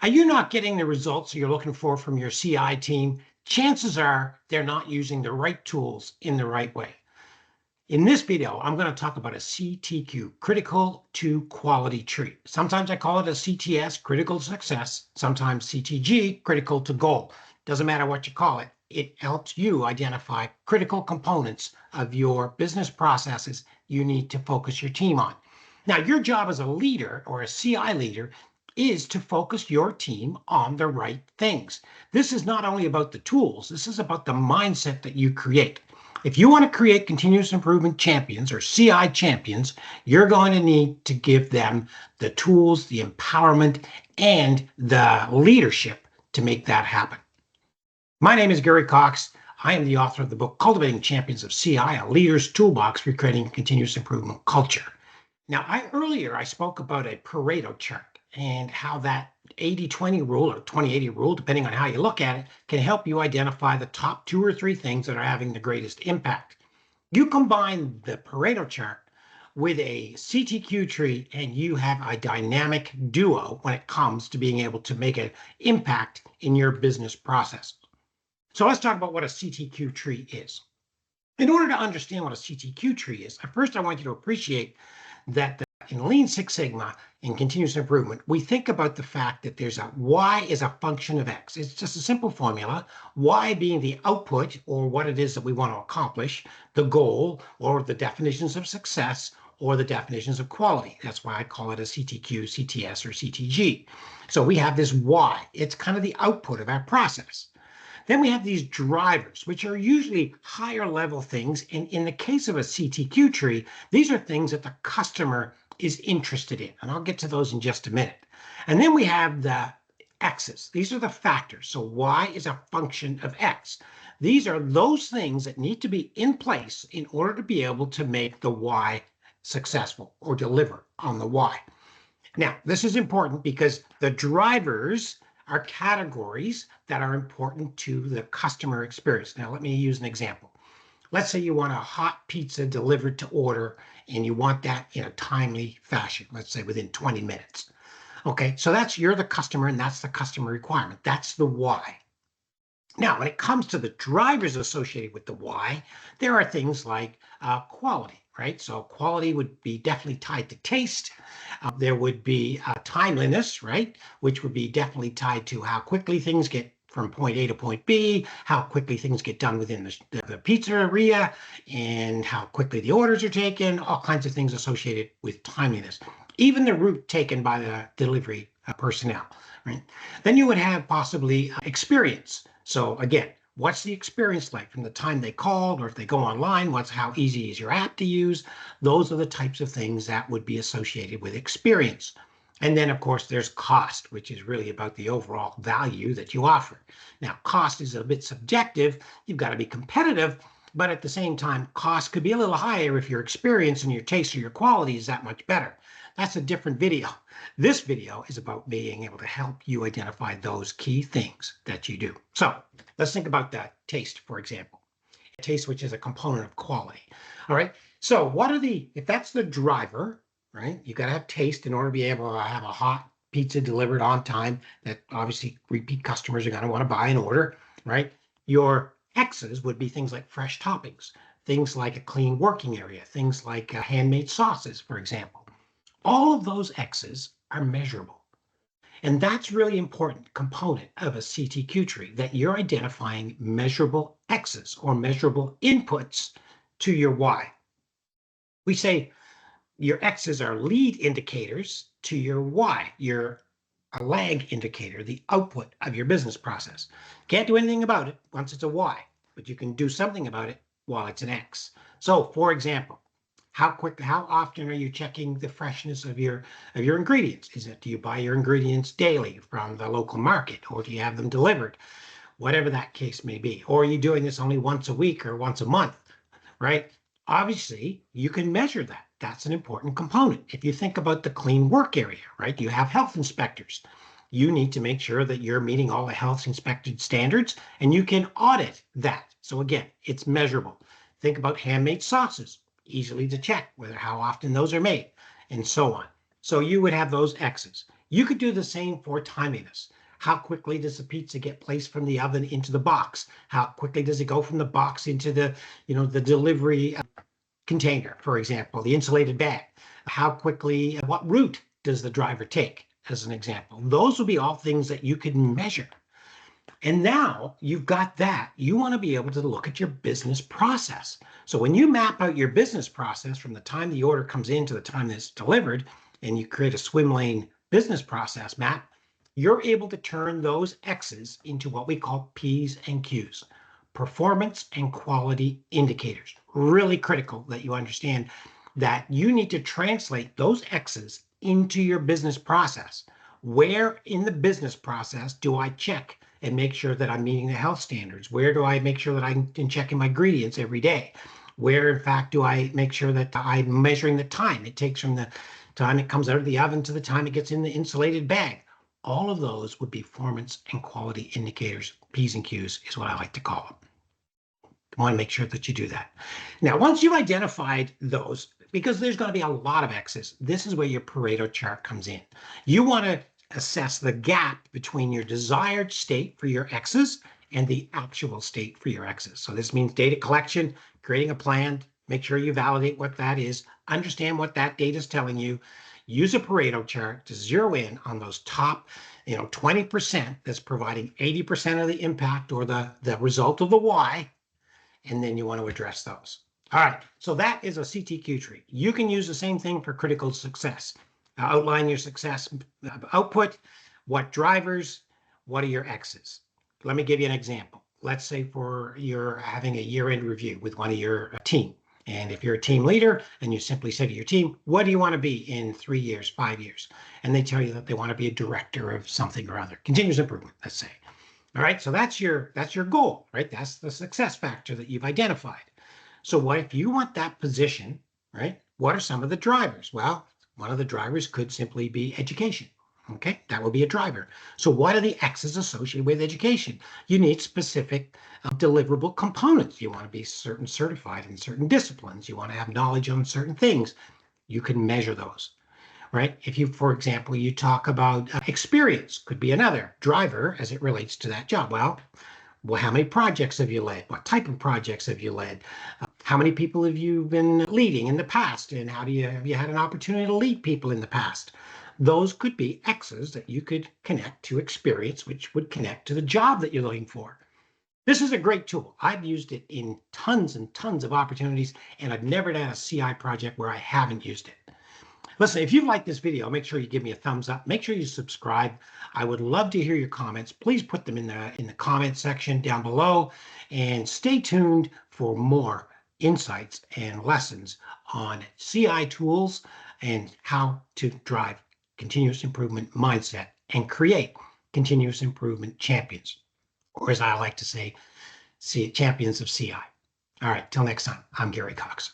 Are you not getting the results you're looking for from your CI team? Chances are they're not using the right tools in the right way. In this video, I'm going to talk about a CTQ, critical to quality tree. Sometimes I call it a CTS, critical to success. Sometimes CTG, critical to goal. Doesn't matter what you call it. It helps you identify critical components of your business processes you need to focus your team on. Now, your job as a leader or a CI leader is to focus your team on the right things. This is not only about the tools, this is about the mindset that you create. If you want to create continuous improvement champions or CI champions, you're going to need to give them the tools, the empowerment, and the leadership to make that happen. My name is Gary Cox. I am the author of the book Cultivating Champions of CI, a leader's toolbox for creating continuous improvement culture. Now, earlier I spoke about a Pareto chart and how that 80-20 rule or 20-80 rule, depending on how you look at it, can help you identify the top 2 or 3 things that are having the greatest impact. You combine the Pareto chart with a CTQ tree and you have a dynamic duo when it comes to being able to make an impact in your business process. So let's talk about what a CTQ tree is. In order to understand what a CTQ tree is, first I want you to appreciate that in Lean Six Sigma and continuous improvement, we think about the fact that there's a Y is a function of X. It's just a simple formula, Y being the output or what it is that we want to accomplish, the goal or the definitions of success or the definitions of quality. That's why I call it a CTQ, CTS, or CTG. So we have this Y. It's kind of the output of our process. Then we have these drivers, which are usually higher level things. And in the case of a CTQ tree, these are things that the customer is interested in. And I'll get to those in just a minute. And then we have the X's. These are the factors. So Y is a function of X. These are those things that need to be in place in order to be able to make the Y successful or deliver on the Y. Now, this is important because the drivers are categories that are important to the customer experience. Now, let me use an example. Let's say you want a hot pizza delivered to order and you want that in a timely fashion, let's say within 20 minutes. Okay, so you're the customer and that's the customer requirement. That's the why. Now, when it comes to the drivers associated with the why, there are things like quality. Right? So quality would be definitely tied to taste. There would be timeliness, right? Which would be definitely tied to how quickly things get from point A to point B, how quickly things get done within the pizzeria, and how quickly the orders are taken, all kinds of things associated with timeliness. Even the route taken by the delivery personnel, right? Then you would have possibly experience. So again, what's the experience like from the time they called, or if they go online, how easy is your app to use? Those are the types of things that would be associated with experience. And then, of course, there's cost, which is really about the overall value that you offer. Now, cost is a bit subjective. You've got to be competitive, but at the same time, cost could be a little higher if your experience and your taste or your quality is that much better. That's a different video. This video is about being able to help you identify those key things that you do. So let's think about that taste, for example. Taste, which is a component of quality. All right. So if that's the driver, right? You got to have taste in order to be able to have a hot pizza delivered on time that obviously repeat customers are going to want to buy and order, right? Your X's would be things like fresh toppings, things like a clean working area, things like handmade sauces, for example. All of those X's are measurable. And that's really important component of a CTQ tree, that you're identifying measurable X's or measurable inputs to your Y. We say your X's are lead indicators to your Y. You're a lag indicator, the output of your business process. Can't do anything about it once it's a Y, but you can do something about it while it's an X. So, for example, how often are you checking the freshness of your ingredients? Do you buy your ingredients daily from the local market, or do you have them delivered? Whatever that case may be. Or are you doing this only once a week or once a month, right? Obviously, you can measure that. That's an important component. If you think about the clean work area, right? You have health inspectors. You need to make sure that you're meeting all the health inspected standards, and you can audit that. So again, it's measurable. Think about handmade sauces. Easily to check how often those are made, and so on. So you would have those X's. You could do the same for timeliness. How quickly does the pizza get placed from the oven into the box? How quickly does it go from the box into the, the delivery container, for example, the insulated bag? How quickly, what route does the driver take, as an example? Those will be all things that you could measure. And now you've got that. You want to be able to look at your business process. So when you map out your business process from the time the order comes in to the time that it's delivered, and you create a swim lane business process map, you're able to turn those X's into what we call P's and Q's, performance and quality indicators. Really critical that you understand that you need to translate those X's into your business process. Where in the business process do I check and make sure that I'm meeting the health standards? Where do I make sure that I'm checking my ingredients every day? Where, in fact, do I make sure that I'm measuring the time it takes from the time it comes out of the oven to the time it gets in the insulated bag? All of those would be performance and quality indicators. P's and Q's is what I like to call them. I want to make sure that you do that. Now, once you've identified those, because there's going to be a lot of X's, this is where your Pareto chart comes in. You want to assess the gap between your desired state for your X's and the actual state for your X's. So this means data collection, creating a plan, make sure you validate what that is, understand what that data is telling you, use a Pareto chart to zero in on those top 20% that's providing 80% of the impact or the result of the why, and then you want to address those. All right, so that is a CTQ tree. You can use the same thing for critical success. Outline your success output, what drivers, what are your X's. Let me give you an example. Let's say you're having a year-end review with one of your team. And if you're a team leader and you simply say to your team, what do you want to be in 3 years, 5 years? And they tell you that they want to be a director of something or other, continuous improvement, let's say. All right, so that's your goal, right? That's the success factor that you've identified. So what if you want that position, right? What are some of the drivers? Well, one of the drivers could simply be education. Okay, that will be a driver. So what are the X's associated with education? You need specific deliverable components. You want to be certified in certain disciplines. You want to have knowledge on certain things. You can measure those, right? If you, for example, you talk about experience, could be another driver as it relates to that job. Well, how many projects have you led? What type of projects have you led? How many people have you been leading in the past? And have you had an opportunity to lead people in the past? Those could be X's that you could connect to experience, which would connect to the job that you're looking for. This is a great tool. I've used it in tons and tons of opportunities, and I've never done a CI project where I haven't used it. Listen, if you like this video, make sure you give me a thumbs up. Make sure you subscribe. I would love to hear your comments. Please put them in the comment section down below, and stay tuned for more insights and lessons on CI tools and how to drive continuous improvement mindset and create continuous improvement champions, or as I like to say, champions of CI. All right, till next time, I'm Gary Cox.